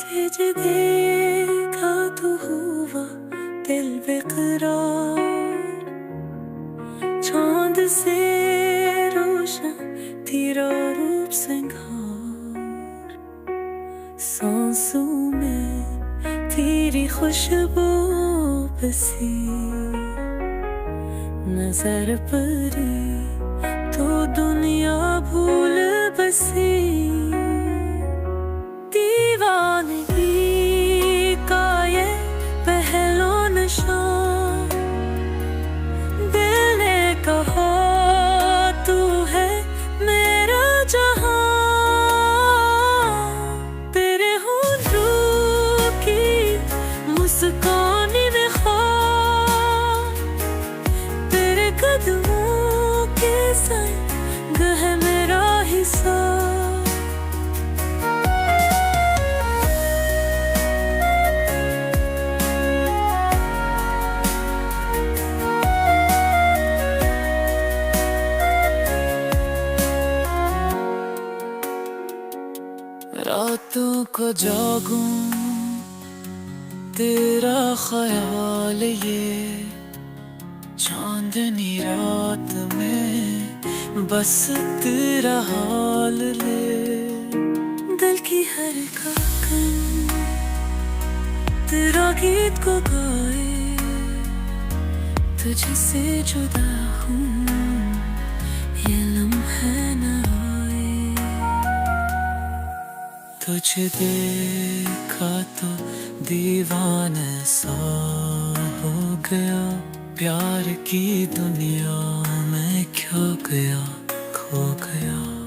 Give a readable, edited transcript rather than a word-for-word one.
तुझे देखा तो हुआ दिल बेकरार, चांद से रोशन तेरा रूप सिंगार, सांसों में तेरी खुशबू बसी, नजर पड़ी तो दुनिया भूल बसी। दीवानगी का ये पहला नशा, दिल ने कहा तू है मेरा जहां, तेरे होठों की मुस्कान में ख्वाब, तेरे कदमों के संग है मेरा हिस्सा। रातों को जागूं तेरा ख्याल ये, चांदनी रात में बस तेरा हाल ले। दिल की हर धड़कन तेरा गीत को गाए, तुझसे जुदा हूँ ये लम्हा न तुझे देखा तो दीवाना सा हो गया, प्यार की दुनिया में खो गया, खो गया।